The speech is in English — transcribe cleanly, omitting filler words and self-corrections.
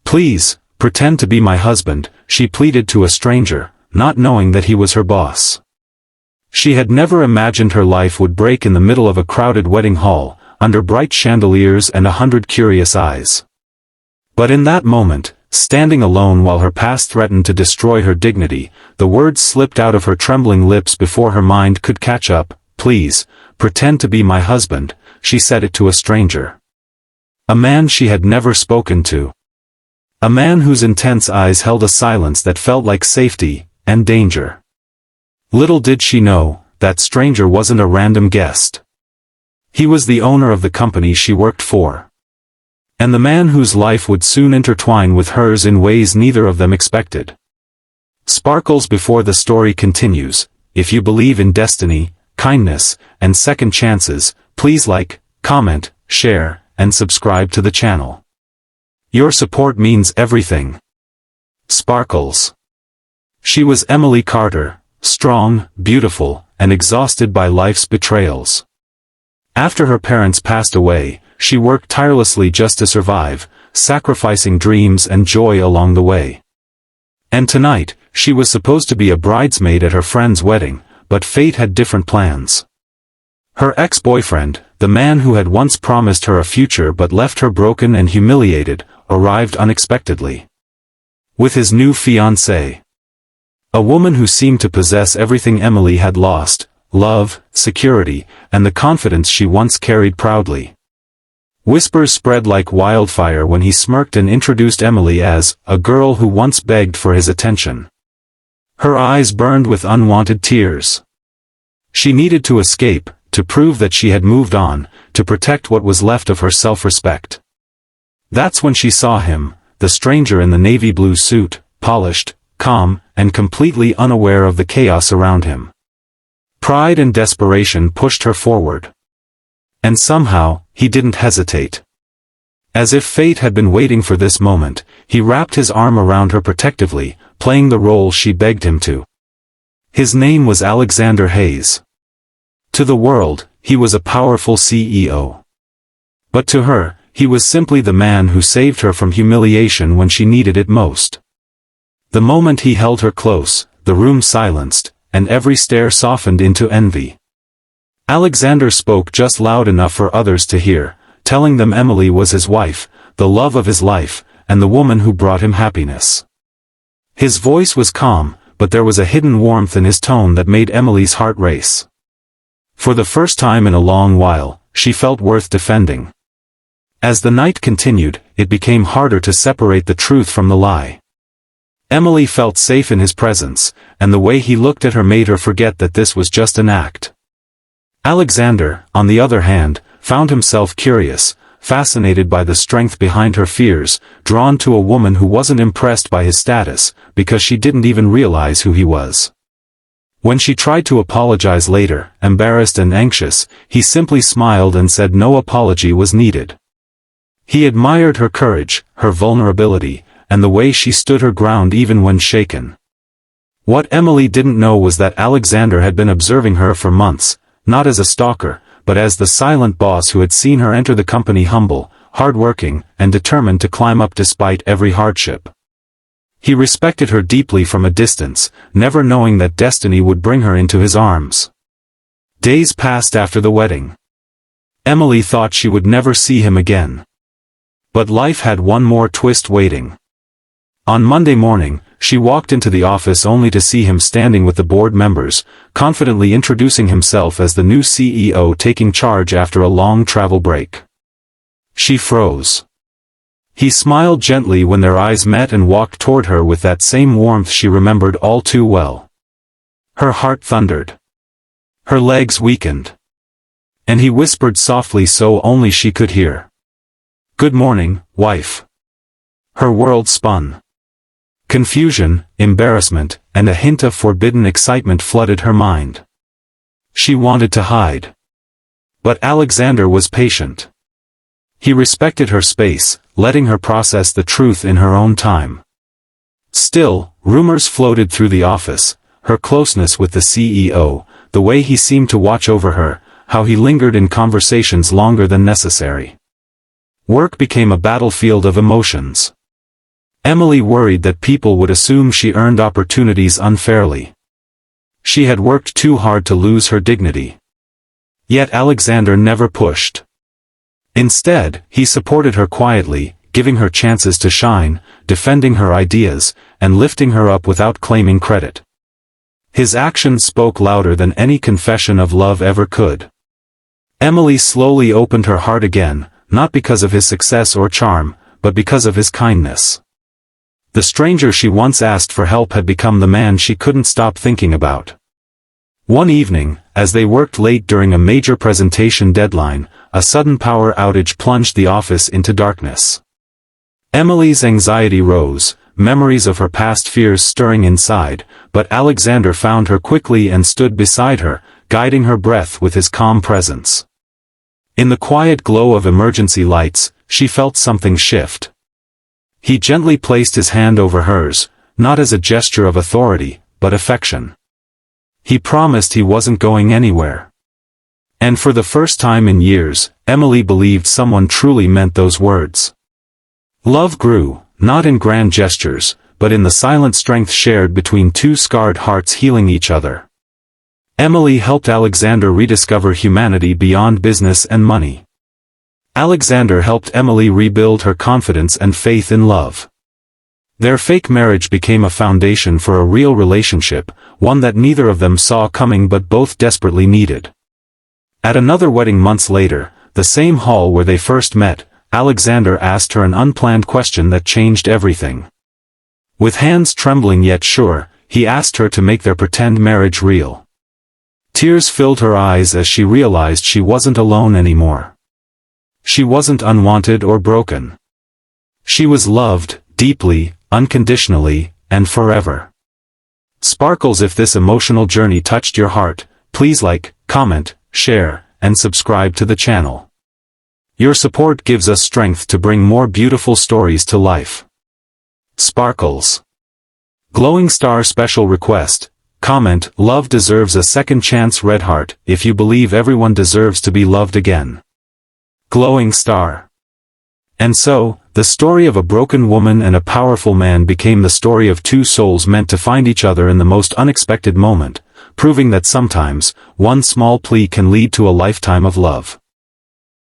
"Please, pretend to be my husband," she pleaded to a stranger, not knowing that he was her boss. She had never imagined her life would break in the middle of a crowded wedding hall, under bright chandeliers and 100 curious eyes. But in that moment, standing alone while her past threatened to destroy her dignity, the words slipped out of her trembling lips before her mind could catch up. "Please, pretend to be my husband," she said it to a stranger. A man she had never spoken to. A man whose intense eyes held a silence that felt like safety and danger. Little did she know, that stranger wasn't a random guest. He was the owner of the company she worked for. And the man whose life would soon intertwine with hers in ways neither of them expected. Sparkles before the story continues. If you believe in destiny, kindness, and second chances, please like, comment, share, and subscribe to the channel. Your support means everything. Sparkles. She was Emily Carter, strong, beautiful, and exhausted by life's betrayals. After her parents passed away, she worked tirelessly just to survive, sacrificing dreams and joy along the way. And tonight, she was supposed to be a bridesmaid at her friend's wedding, but fate had different plans. Her ex-boyfriend, the man who had once promised her a future but left her broken and humiliated, arrived unexpectedly. With his new fiancée. A woman who seemed to possess everything Emily had lost: love, security, and the confidence she once carried proudly. Whispers spread like wildfire when he smirked and introduced Emily as a girl who once begged for his attention. Her eyes burned with unwanted tears. She needed to escape, to prove that she had moved on, to protect what was left of her self-respect. That's when she saw him, the stranger in the navy blue suit, polished, calm, and completely unaware of the chaos around him. Pride and desperation pushed her forward. And somehow, he didn't hesitate. As if fate had been waiting for this moment, he wrapped his arm around her protectively, playing the role she begged him to. His name was Alexander Hayes. To the world, he was a powerful CEO. But to her, he was simply the man who saved her from humiliation when she needed it most. The moment he held her close, the room silenced, and every stare softened into envy. Alexander spoke just loud enough for others to hear, telling them Emily was his wife, the love of his life, and the woman who brought him happiness. His voice was calm, but there was a hidden warmth in his tone that made Emily's heart race. For the first time in a long while, she felt worth defending. As the night continued, it became harder to separate the truth from the lie. Emily felt safe in his presence, and the way he looked at her made her forget that this was just an act. Alexander, on the other hand, found himself curious, fascinated by the strength behind her fears, drawn to a woman who wasn't impressed by his status, because she didn't even realize who he was. When she tried to apologize later, embarrassed and anxious, he simply smiled and said no apology was needed. He admired her courage, her vulnerability, and the way she stood her ground even when shaken. What Emily didn't know was that Alexander had been observing her for months, not as a stalker, but as the silent boss who had seen her enter the company humble, hard-working, and determined to climb up despite every hardship. He respected her deeply from a distance, never knowing that destiny would bring her into his arms. Days passed after the wedding. Emily thought she would never see him again. But life had one more twist waiting. On Monday morning, she walked into the office only to see him standing with the board members, confidently introducing himself as the new CEO taking charge after a long travel break. She froze. He smiled gently when their eyes met and walked toward her with that same warmth she remembered all too well. Her heart thundered. Her legs weakened. And he whispered softly so only she could hear. "Good morning, wife." Her world spun. Confusion, embarrassment, and a hint of forbidden excitement flooded her mind. She wanted to hide. But Alexander was patient. He respected her space, letting her process the truth in her own time. Still, rumors floated through the office, her closeness with the CEO, the way he seemed to watch over her, how he lingered in conversations longer than necessary. Work became a battlefield of emotions. Emily worried that people would assume she earned opportunities unfairly. She had worked too hard to lose her dignity. Yet Alexander never pushed. Instead, he supported her quietly, giving her chances to shine, defending her ideas, and lifting her up without claiming credit. His actions spoke louder than any confession of love ever could. Emily slowly opened her heart again, not because of his success or charm, but because of his kindness. The stranger she once asked for help had become the man she couldn't stop thinking about. One evening, as they worked late during a major presentation deadline, a sudden power outage plunged the office into darkness. Emily's anxiety rose, memories of her past fears stirring inside, but Alexander found her quickly and stood beside her, guiding her breath with his calm presence. In the quiet glow of emergency lights, she felt something shift. He gently placed his hand over hers, not as a gesture of authority, but affection. He promised he wasn't going anywhere. And for the first time in years, Emily believed someone truly meant those words. Love grew, not in grand gestures, but in the silent strength shared between two scarred hearts healing each other. Emily helped Alexander rediscover humanity beyond business and money. Alexander helped Emily rebuild her confidence and faith in love. Their fake marriage became a foundation for a real relationship, one that neither of them saw coming but both desperately needed. At another wedding months later, the same hall where they first met, Alexander asked her an unplanned question that changed everything. With hands trembling yet sure, he asked her to make their pretend marriage real. Tears filled her eyes as she realized she wasn't alone anymore. She wasn't unwanted or broken. She was loved, deeply, unconditionally, and forever. Sparkles, if this emotional journey touched your heart, please like, comment, share, and subscribe to the channel. Your support gives us strength to bring more beautiful stories to life. Sparkles. Glowing star special request. Comment, love deserves a second chance. Red heart, if you believe everyone deserves to be loved again. Glowing star. And so, the story of a broken woman and a powerful man became the story of two souls meant to find each other in the most unexpected moment, proving that sometimes, one small plea can lead to a lifetime of love.